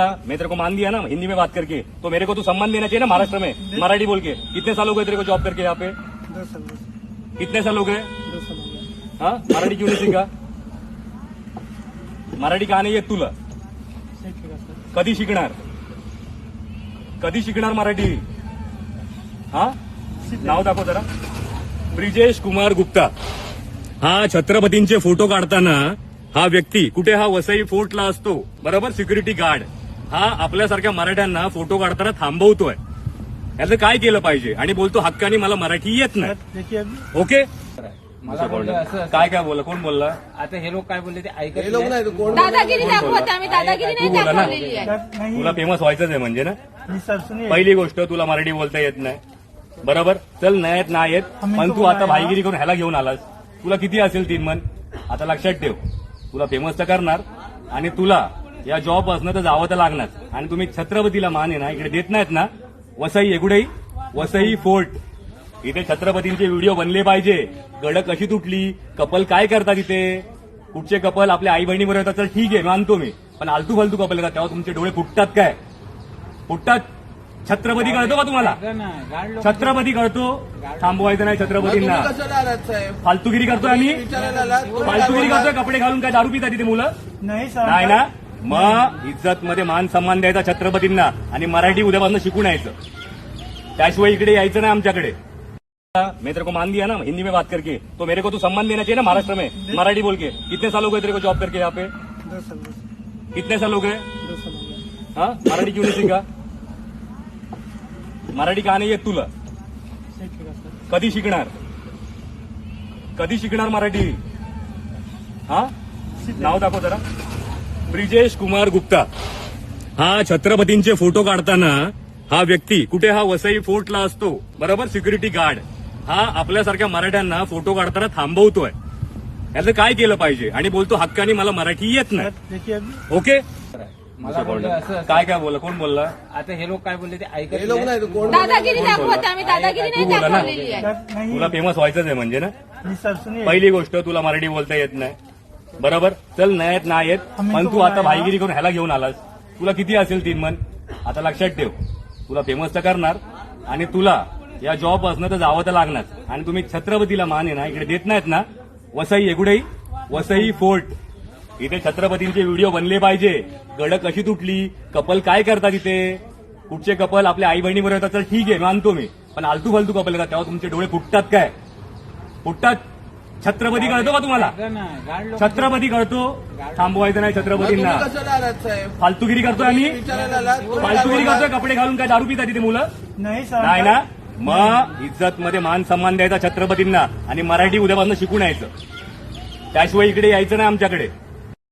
मैं तेरे को मान दिया ना हिंदी में बात करके, तो मेरे को तू सम्मान देना चाहिए ना महाराष्ट्र में मराठी बोल के। कितने साल हो गए तेरे को जॉब करके यहाँ पे? 2 साल। कितने साल हो गए? 2 साल हो गया। हाँ, मराठी क्यों नाही शिका? मराठी का नाही येत तुला? शिकेगा सर। कधी शिकणार? कधी शिकणार मराठी? हा, नाव दाखव जरा। ब्रिजेश कुमार गुप्ता। हा छत्रपतींचे फोटो काढताना हा व्यक्ती कुठे? हा वसई फोर्टला असतो, बरोबर, सिक्युरिटी गार्ड। हा आपल्यासारख्या मराठ्यांना फोटो काढताना थांबवतोय। याचं काय केलं पाहिजे? आणि बोलतो हक्कानी मला मराठी येत नाही। देखिए अभी ओके, मला बोलले असं काय काय बोलला? कोण बोलला? आता हे लोक काय बोलले ते ऐकत हे लोक नाही, कोण दादागिरी दाखवत आम्ही दादागिरी नाही तू बोला ना. दाखवलेली आहे। नहीं तुला फेमस व्हायचंच आहे म्हणजे ना? नहीं सर सुनिए। पहिली गोष्ट, तुला मराठी बोलता येत नाही, बरोबर? चल नाही येत नाही येत, पण तू आता भाईगिरी करून ह्याला घेऊन आलास। तुला किती असेल 3 मन? आता लक्षात ठेव, तुला फेमस तर करणार आणि तुला या जॉब असणं तर जावं तर लागणार। आणि तुम्ही छत्रपतीला मान आहे ना इकडे देत नाहीत ना, वसई एकुडे वसई फोर्ट, इथे छत्रपतींचे व्हिडिओ बनले पाहिजे। गड कशी तुटली, कपल काय करतात इथे, कुठचे कपल आपल्या आई बहिणीबरोबर येतात, तर ठीक आहे मानतो मी, पण आलतू फालतू कपल येतात तेव्हा तुमचे डोळे फुटतात काय? फुटतात? छत्रपती कळतो का तुम्हाला? छत्रपती कळतो? थांबवायचं नाही छत्रपतींना। तुम्ही कशाला आलात साहेब? फालतुगिरी करतोय आम्ही? विचारायला आलात? फालतुगिरी करतोय? कपडे घालून काय दारू पितात तिथे मुलं? नहीं सर। नाही ना? मग इज्जत मध्ये मान सन्मान द्यायचा छत्रपतींना आणि मराठी उद्यापासून शिकून यायचं, त्याशिवाय इकडे यायचं नाही आमच्याकडे। मैं तेरे को मान दिया ना हिंदी में बात करके, तो मेरे को तू सम्मान देना चाहिए ना महाराष्ट्र में मराठी बोल के। कितने साल हो गए तेरे को जॉब करके यहाँ पे? 2 साल। कितने साल हो गए? 2 साल हो गया। हाँ, मराठी क्यों नहीं शिका? मराठी का नाही येत तुला? शिकेगा सर। कधी शिकणार? कधी शिकणार मराठी? हा, नाव दाखव जरा। ब्रिजेश कुमार गुप्ता। हा छत्रपतींचे फोटो काढताना हा व्यक्ती कुठे? हा वसई फोर्टला असतो, बरोबर, सिक्युरिटी गार्ड। हा आपल्यासारख्या मराठ्यांना फोटो काढताना थांबवतोय। याचं काय केलं पाहिजे? आणि बोलतो हक्कानी मला मराठी येत नाही। देखिए अभी ओके, मला बोलले असं काय काय बोलला? कोण बोलला? आता हे लोक काय बोलले ते ऐकत हे लोक नाही, कोण दादागिरी दाखवत आम्ही दादागिरी नाही तू बोला ना. दाखवलेली आहे। नहीं तुला फेमस व्हायचंच आहे म्हणजे ना? नहीं सर सुनिए। पहिली गोष्ट, तुला मराठी बोलता येत नाही, बरोबर? चल नाही येत नाही येत, पण तू आता भाईगिरी करून ह्याला घेऊन आलास। तुला किती असेल 3 मन? आता लक्षात ठेव, तुला फेमस तर करणार आणि तुला या जॉब असणं तर जावं तर लागणार। आणि तुम्ही छत्रपतीला मान आहे ना इकडे देत नाहीत ना, वसई एकुडे वसई फोर्ट, इथे छत्रपतींचे व्हिडिओ बनले पाहिजे। गड कशी तुटली, कपल काय करतात इथे, कुठचे कपल आपल्या आई बहिणीबरोबर येतात, तर ठीक आहे मानतो मी, पण आलतू फालतू कपल येतात तेव्हा तुमचे डोळे फुटतात काय? फुटतात? छत्रपती कळतो का तुम्हाला? छत्रपती कळतो? थांबवायचं नाही छत्रपतींना। तुम्ही कशाला आलात साहेब? फालतुगिरी करतोय आम्ही? विचारायला आलात? फालतुगिरी करतोय? कपडे घालून काय दारू पितात तिथे मुलं? नहीं सर। नाही ना? मग इज्जत मध्ये मान सन्मान द्यायचा छत्रपतींना आणि मराठी उद्यापासून शिकून यायचं, त्याशिवाय इकडे यायचं नाही आमच्याकडे।